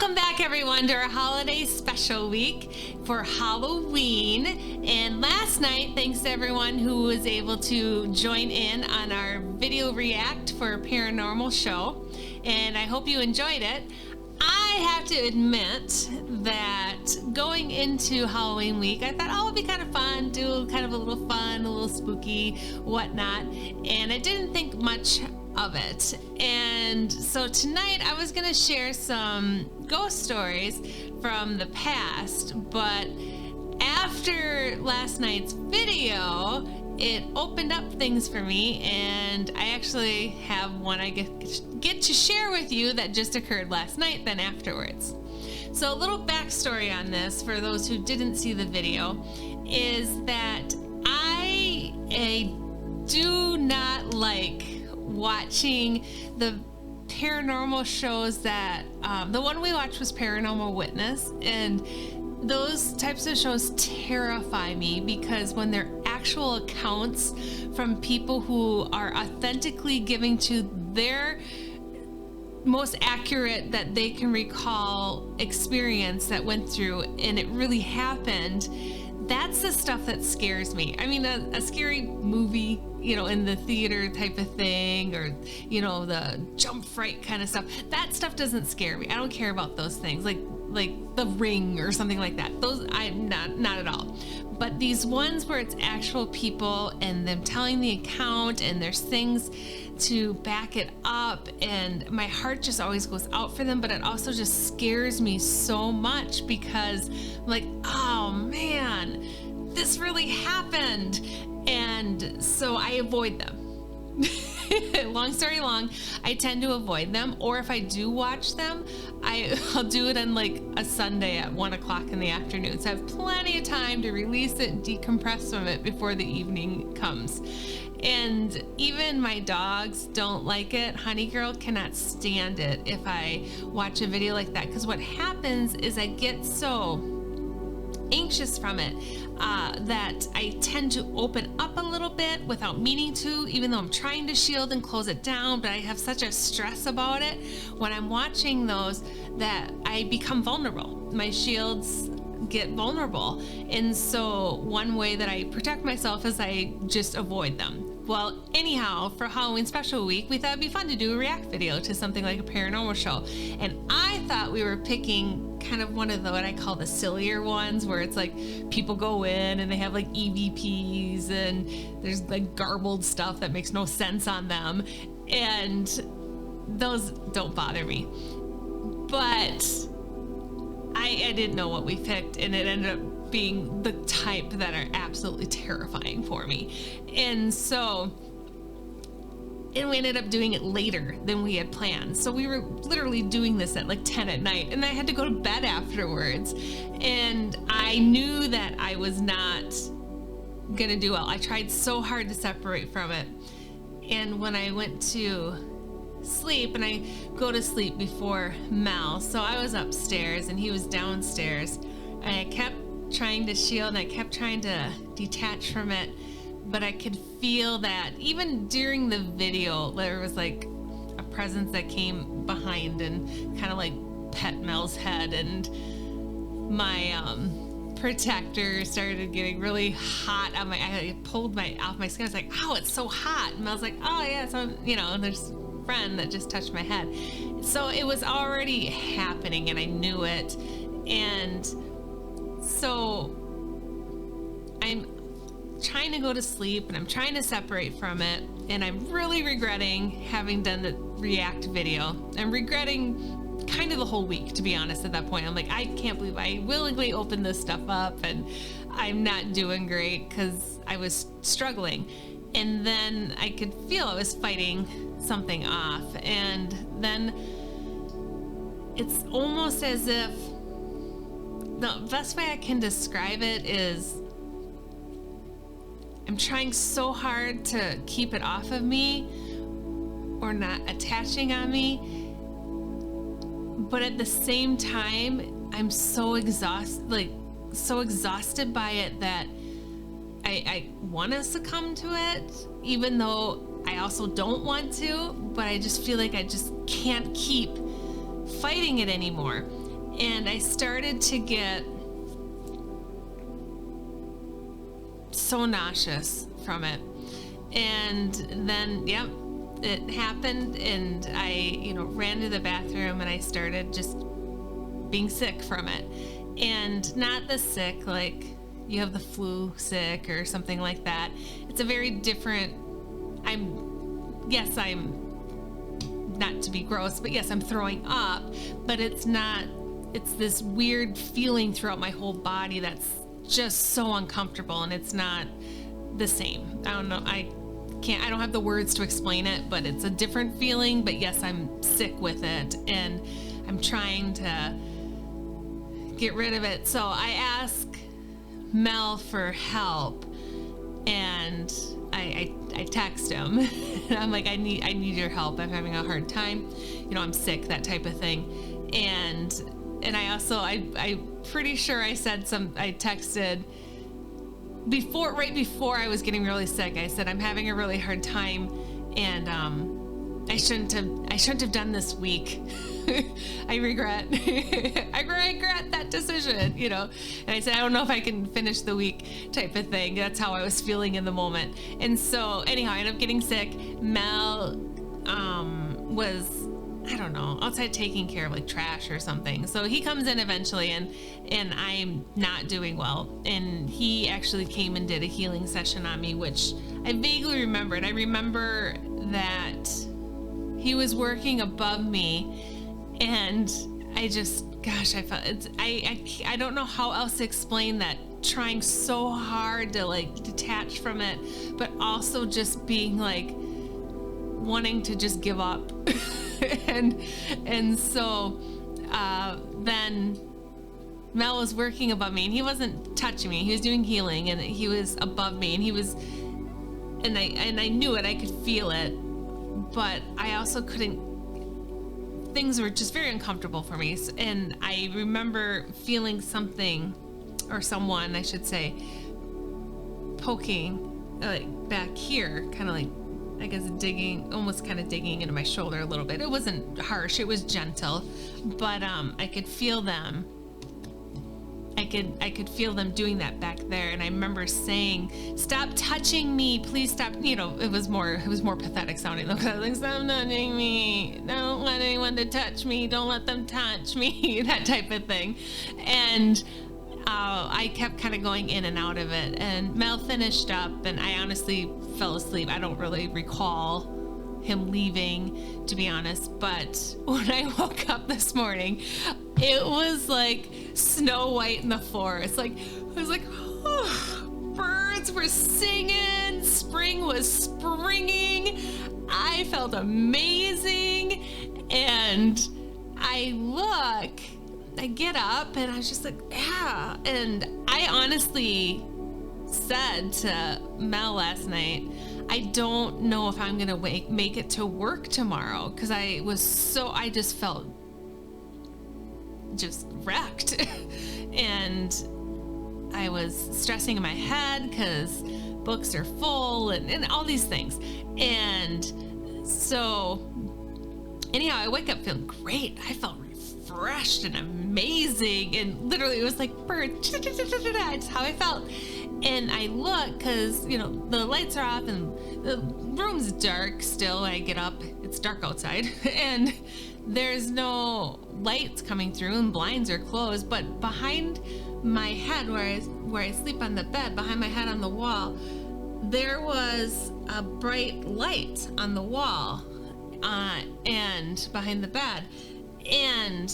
Welcome back, everyone, to our holiday special week for Halloween. And last night, thanks to everyone who was able to join in on our video react for a paranormal show. And I hope you enjoyed it. I have to admit that going into Halloween week, I thought, oh, it'd be kind of fun, do kind of a little fun, a little spooky, whatnot. And I didn't think much of it. And so tonight I was gonna share some ghost stories from the past, but after last night's video, it opened up things for me, and I actually have one I get to share with you that just occurred last night then afterwards. So a little backstory on this for those who didn't see the video is that I do not like watching the paranormal shows that the one we watched was Paranormal Witness, and those types of shows terrify me because when they're actual accounts from people who are authentically giving to their most accurate that they can recall experience that went through and it really happened, that's the stuff that scares me. I mean, a scary movie, you know, in the theater type of thing, or, you know, the jump fright kind of stuff, that stuff doesn't scare me. I don't care about those things, like The Ring or something like that. Those I'm not at all. But these ones where it's actual people and them telling the account and there's things to back it up, and my heart just always goes out for them, but it also just scares me so much because I'm like, oh man, this really happened. And so I avoid them. Long story long, I tend to avoid them, or if I do watch them, I'll do it on like a Sunday at 1 o'clock in the afternoon, so I have plenty of time to release it, decompress from it before the evening comes. And even my dogs don't like it. Honey Girl cannot stand it if I watch a video like that, because what happens is I get so anxious from it that I tend to open up a little bit without meaning to, even though I'm trying to shield and close it down, but I have such a stress about it when I'm watching those that I become vulnerable. My shields get vulnerable, and so one way that I protect myself is I just avoid them. Well, anyhow, for Halloween special week, we thought it'd be fun to do a react video to something like a paranormal show. And I thought we were picking kind of one of the, what I call the sillier ones, where it's like people go in and they have like EVPs and there's like garbled stuff that makes no sense on them. And those don't bother me. But I didn't know what we picked, and it ended up being the type that are absolutely terrifying for me. And we ended up doing it later than we had planned. So we were literally doing this at like 10 at night, and I had to go to bed afterwards. And I knew that I was not gonna do well. I tried so hard to separate from it. And when I went to sleep, and I go to sleep before Mel, so I was upstairs and he was downstairs, and I kept trying to shield and I kept trying to detach from it, but I could feel that even during the video there was like a presence that came behind and kind of like pet Mel's head, and my protector started getting really hot on I pulled off my skin. I was like, ow, it's so hot. And Mel's like, oh yeah, so you know, there's a friend that just touched my head. So it was already happening and I knew it. And so I'm trying to go to sleep and I'm trying to separate from it, and I'm really regretting having done the react video. I'm regretting kind of the whole week, to be honest. At that point, I'm like, I can't believe I willingly opened this stuff up and I'm not doing great because I was struggling. And then I could feel I was fighting something off, and then it's almost as if the best way I can describe it is I'm trying so hard to keep it off of me or not attaching on me, but at the same time I'm so exhausted by it that I want to succumb to it, even though I also don't want to, but I just feel like I just can't keep fighting it anymore. and I started to get so nauseous from it. And then, yep, it happened, and I, ran to the bathroom, and I started just being sick from it. And not the sick, like you have the flu sick or something like that. It's a very different, I'm not to be gross, but yes, I'm throwing up, but it's this weird feeling throughout my whole body that's just so uncomfortable, and it's not the same. I don't know. I don't have the words to explain it, but it's a different feeling. But yes, I'm sick with it, and I'm trying to get rid of it. So I ask Mel for help, and I text him. I'm like, I need your help. I'm having a hard time. I'm sick, that type of thing. And I also, I'm pretty sure I texted right before I was getting really sick. I said, I'm having a really hard time, and I shouldn't have done this week. I regret that decision, And I said, I don't know if I can finish the week, type of thing. That's how I was feeling in the moment. And so anyhow, I ended up getting sick. Mel was, I don't know, outside taking care of like trash or something. So he comes in eventually, and I'm not doing well. And he actually came and did a healing session on me, which I vaguely remembered. I remember that he was working above me, and I felt I don't know how else to explain that. Trying so hard to like detach from it, but also just being like wanting to just give up. and so then Mel was working above me, and he wasn't touching me. He was doing healing, and he was above me, and he was, and I knew it. I could feel it, but I also couldn't. Things were just very uncomfortable for me, and I remember feeling something, or someone, I should say, poking like back here, kind of like, I guess almost kind of digging into my shoulder a little bit. It wasn't harsh, it was gentle, but I could feel them. I could feel them doing that back there, and I remember saying, "Stop touching me, please stop." It was more pathetic sounding though, because I was like, "Stop touching me! Don't let anyone to touch me! Don't let them touch me!" That type of thing, and I kept kind of going in and out of it. And Mel finished up, and I honestly fell asleep. I don't really recall him leaving, to be honest. But when I woke up this morning, it was like Snow White in the forest. Like, I was like, oh, birds were singing, spring was springing. I felt amazing. And I get up, and I was just like, yeah. And I honestly said to Mel last night, I don't know if I'm gonna make it to work tomorrow, because I just felt just wrecked. And I was stressing in my head because books are full and all these things. And so anyhow, I wake up feeling great. I felt refreshed and amazing, and literally it was like birds. That's how I felt. And I look, because the lights are off and the room's dark still. I get up, it's dark outside, and there's no lights coming through, and blinds are closed. But behind my head, where I sleep on the bed, behind my head on the wall, there was a bright light on the wall, and behind the bed. And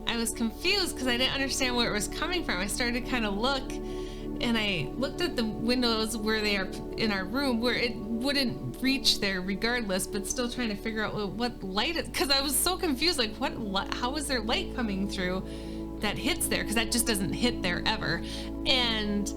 I was confused because I didn't understand where it was coming from. I started to kind of look, and I looked at the windows where they are in our room, where it wouldn't reach there regardless, but still trying to figure out what light it, because I was so confused, like how is there light coming through that hits there, because that just doesn't hit there ever. And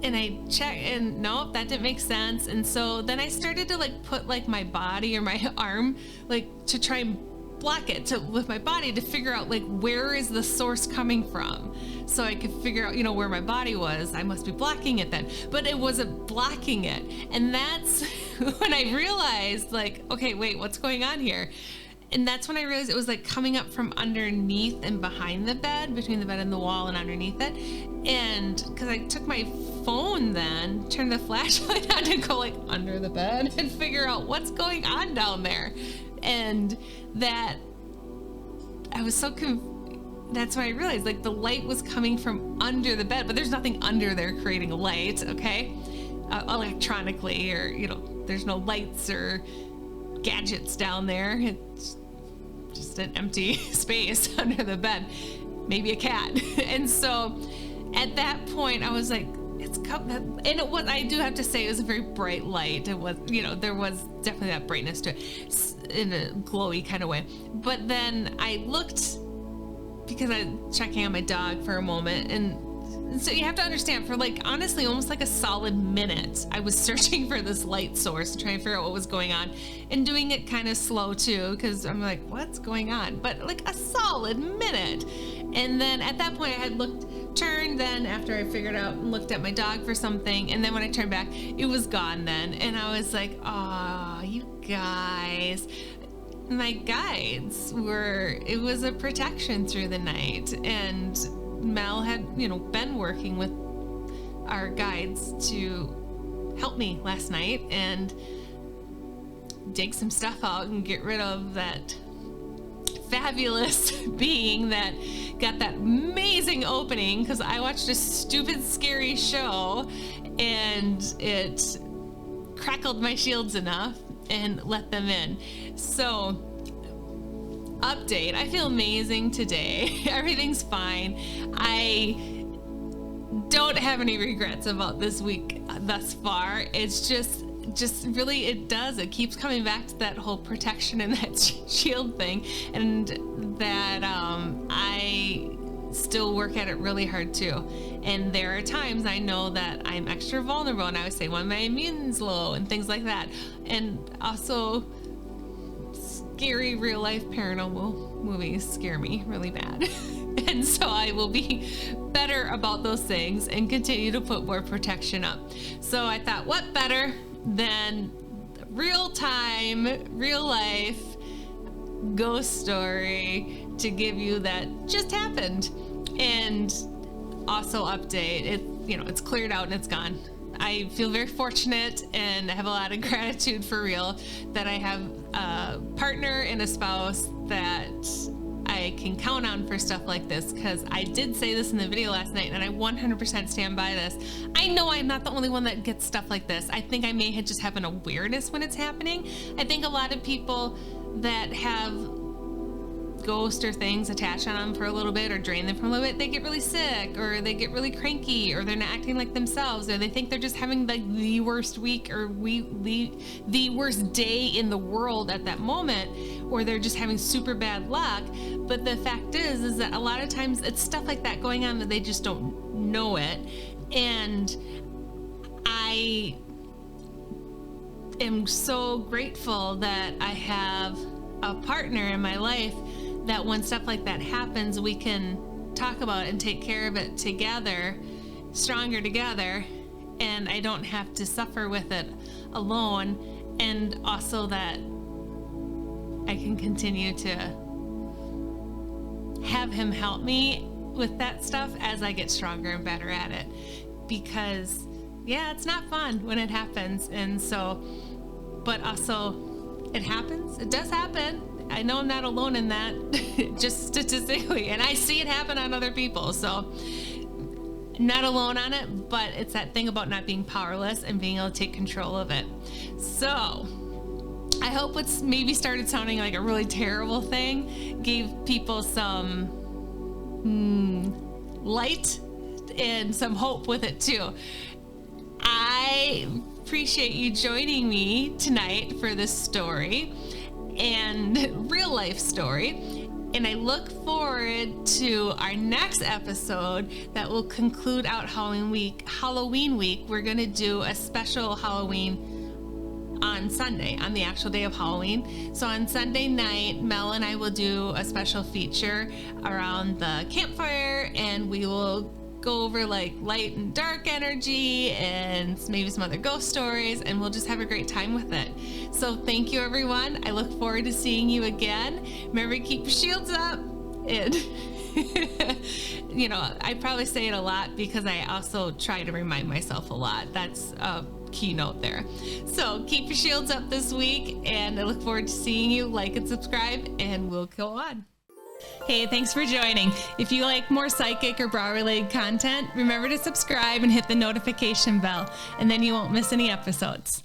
I checked, and nope, that didn't make sense. And so then I started to put my body or my arm to try and block it with my body to figure out where is the source coming from, so I could figure out where my body was. I must be blocking it then, but it wasn't blocking it. And that's when I realized okay, wait, what's going on here? And that's when I realized it was like coming up from underneath and behind the bed, between the bed and the wall and underneath it. And because I took my phone then, turned the flashlight on to go like under the bed and figure out what's going on down there. And that I was so that's when I realized like the light was coming from under the bed, but there's nothing under there creating a light, okay? Electronically, or, you know, there's no lights or gadgets down there. It's just an empty space under the bed, maybe a cat. And so at that point I was like, it's coming. And it was, I do have to say, it was a very bright light. It was, you know, there was definitely that brightness to it in a glowy kind of way. But then I looked, because I was checking on my dog for a moment, and so you have to understand, for like honestly almost like a solid minute I was searching for this light source and trying to figure out what was going on, and doing it kind of slow too, because I'm like, what's going on? But like a solid minute. And then at that point I had turned then after I figured out and looked at my dog for something, and then when I turned back it was gone then. And I was like, oh, you guys, my guides were, it was a protection through the night. And Mel had, you know, been working with our guides to help me last night and dig some stuff out and get rid of that fabulous being that got that amazing opening, because I watched a stupid scary show and it crackled my shields enough and let them in. So update, I feel amazing today. Everything's fine. I don't have any regrets about this week thus far. It's just really, it keeps coming back to that whole protection and that shield thing, and that I still work at it really hard too. And there are times I know that I'm extra vulnerable, and I would say when my immune's low and things like that. And also scary real life paranormal movies scare me really bad. And so I will be better about those things and continue to put more protection up. So I thought, what better than real time, real life ghost story to give you that just happened. And also update it, you know, it's cleared out and it's gone. I feel very fortunate and I have a lot of gratitude for real that I have a partner and a spouse that I can count on for stuff like this, because I did say this in the video last night and I 100% stand by this. I know I'm not the only one that gets stuff like this. I think I may just have an awareness when it's happening. I think a lot of people that have ghosts or things attached on them for a little bit or drain them for a little bit, they get really sick or they get really cranky or they're not acting like themselves, or they think they're just having like the worst week or the worst day in the world at that moment, or they're just having super bad luck. But the fact is that a lot of times it's stuff like that going on that they just don't know it. And I am so grateful that I have a partner in my life that when stuff like that happens, we can talk about it and take care of it together, stronger together, and I don't have to suffer with it alone. And also that I can continue to have him help me with that stuff as I get stronger and better at it. Because yeah, it's not fun when it happens. And so, but also it happens, it does happen. I know I'm not alone in that, just statistically, and I see it happen on other people, so not alone on it. But it's that thing about not being powerless and being able to take control of it. So I hope what's maybe started sounding like a really terrible thing gave people some light and some hope with it too. I appreciate you joining me tonight for this story and real life story, and I look forward to our next episode that will conclude out Halloween week. We're gonna do a special Halloween on Sunday, on the actual day of Halloween. So on Sunday night, Mel and I will do a special feature around the campfire, and we will go over like light and dark energy and maybe some other ghost stories, and we'll just have a great time with it. So thank you, everyone. I look forward to seeing you again. Remember to keep your shields up, and you know, I probably say it a lot because I also try to remind myself a lot. That's a keynote there. So keep your shields up this week, and I look forward to seeing you. Like and subscribe, and we'll go on. Hey, thanks for joining. If you like more psychic or bra-related content, remember to subscribe and hit the notification bell, and then you won't miss any episodes.